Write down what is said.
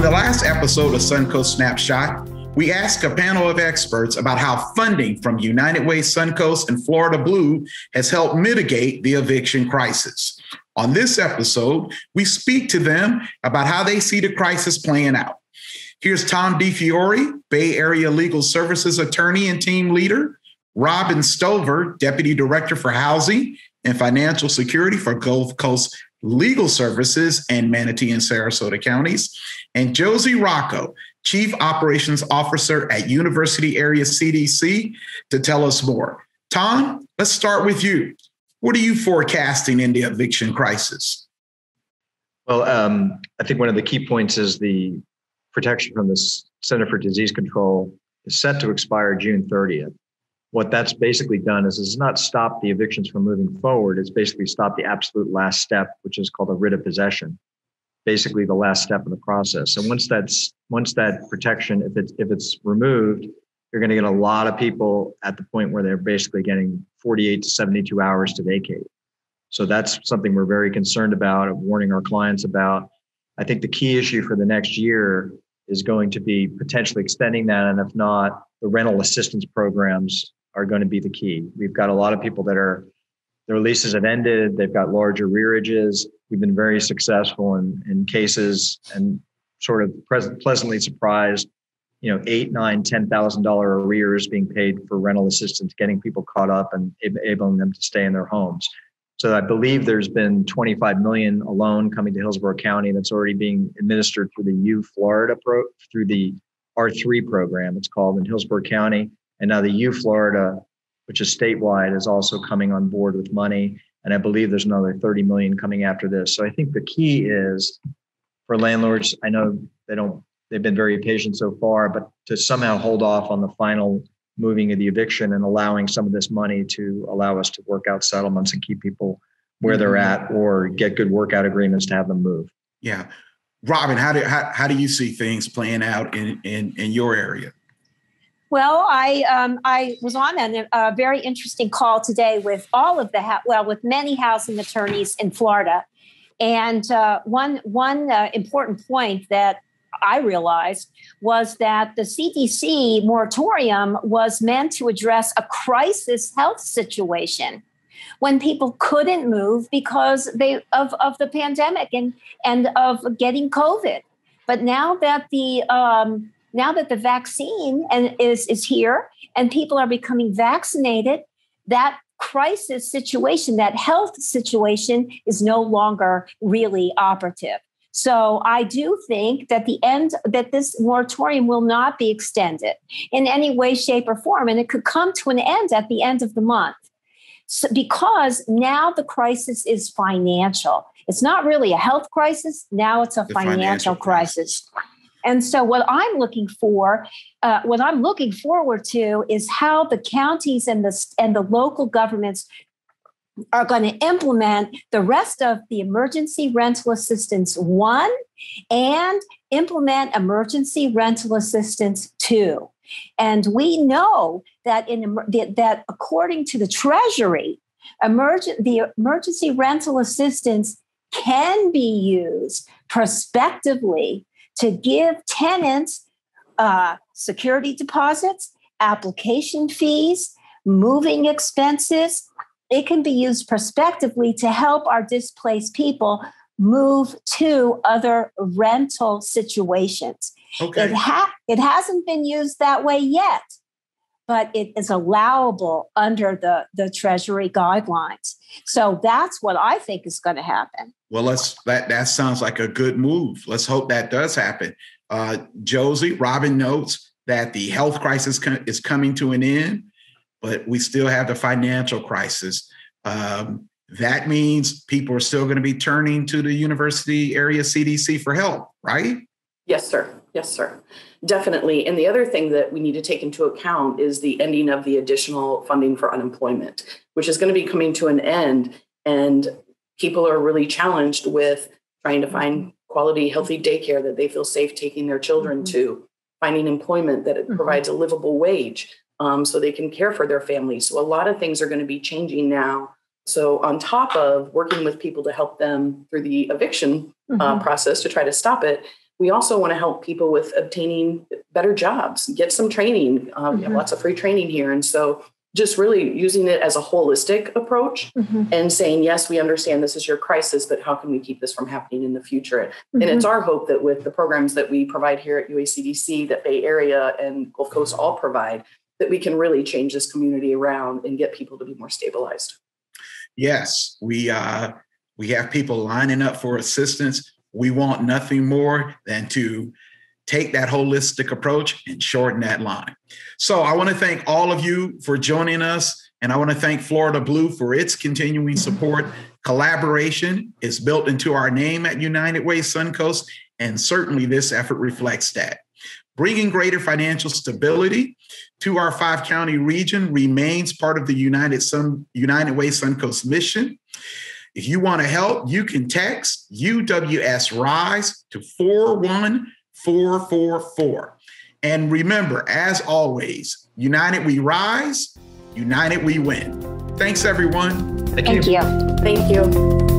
On the last episode of Suncoast Snapshot, we asked a panel of experts about how funding from United Way Suncoast and Florida Blue has helped mitigate the eviction crisis. On this episode, we speak to them about how they see the crisis playing out. Here's Tom DiFiore, Bay Area Legal Services attorney and team leader, Robin Stover, Deputy Director for Housing and Financial Security for Gulfcoast Legal Services and Manatee and Sarasota counties, and Josie Rocco, Chief Operations Officer at University Area CDC, to tell us more. Tom, let's start with you. What are you forecasting in the eviction crisis? Well, I think one of the key points is the protection from the Center for Disease Control is set to expire June 30th. What that's basically done is it's not stopped the evictions from moving forward. It's basically stopped the absolute last step, which is called a writ of possession. Basically the last step in the process. And once that protection, if it's removed, you're going to get a lot of people at the point where they're basically getting 48 to 72 hours to vacate. So that's something we're very concerned about, warning our clients about. I think the key issue for the next year is going to be potentially extending that. And if not, the rental assistance programs are going to be the key. We've got a lot of people that their leases have ended. They've got large arrearages. We've been very successful in cases and sort of pleasantly surprised, $8,000, $9,000, $10,000 arrears being paid for rental assistance, getting people caught up and enabling them to stay in their homes. So I believe there's been $25 million alone coming to Hillsborough County that's already being administered through the U Florida through the R3 program, it's called, in Hillsborough County. And now the U Florida, which is statewide, is also coming on board with money. And I believe there's another 30 million coming after this. So I think the key is for landlords, I know they've been very patient so far, but to somehow hold off on the final moving of the eviction and allowing some of this money to allow us to work out settlements and keep people where they're at or get good workout agreements to have them move. Yeah. Robin, how do you see things playing out in your area? Well, I was on a very interesting call today with with many housing attorneys in Florida. And one important point that I realized was that the CDC moratorium was meant to address a crisis health situation when people couldn't move because of the pandemic and of getting COVID. But now that the vaccine is here and people are becoming vaccinated, that crisis situation, that health situation is no longer really operative. So I do think that that this moratorium will not be extended in any way, shape, or form. And it could come to an end at the end of the month. So, because now the crisis is financial. It's not really a health crisis. Now it's a financial crisis. And so what I'm looking forward to is how the counties and the local governments are going to implement the rest of the Emergency Rental Assistance 1 and implement Emergency Rental Assistance 2. And we know that that according to the Treasury, the Emergency Rental Assistance can be used prospectively to give tenants security deposits, application fees, moving expenses. It can be used prospectively to help our displaced people move to other rental situations. Okay. It hasn't been used that way yet, but it is allowable under the Treasury guidelines. So that's what I think is going to happen. Well, that sounds like a good move. Let's hope that does happen. Josie, Robin notes that the health crisis is coming to an end, but we still have the financial crisis. That means people are still going to be turning to the University Area CDC for help, right? Yes, sir. Yes, sir. Definitely. And the other thing that we need to take into account is the ending of the additional funding for unemployment, which is going to be coming to an end. And people are really challenged with trying to find quality, healthy daycare that they feel safe taking their children to, finding employment that provides a livable wage so they can care for their families. So a lot of things are going to be changing now. So on top of working with people to help them through the eviction process to try to stop it, We also want to help people with obtaining better jobs, get some training. We have lots of free training here. And so just really using it as a holistic approach and saying, yes, we understand this is your crisis, but how can we keep this from happening in the future? And it's our hope that with the programs that we provide here at UACDC, that Bay Area and Gulfcoast all provide, that we can really change this community around and get people to be more stabilized. Yes, we have people lining up for assistance. We want nothing more than to take that holistic approach and shorten that line. So I want to thank all of you for joining us. And I want to thank Florida Blue for its continuing support. Collaboration is built into our name at United Way Suncoast, and certainly this effort reflects that. Bringing greater financial stability to our 5-county region remains part of the United Way Suncoast mission. If you want to help, you can text UWS RISE to 41444. And remember, as always, united we rise, united we win. Thanks, everyone. Thank you. Thank you. Thank you.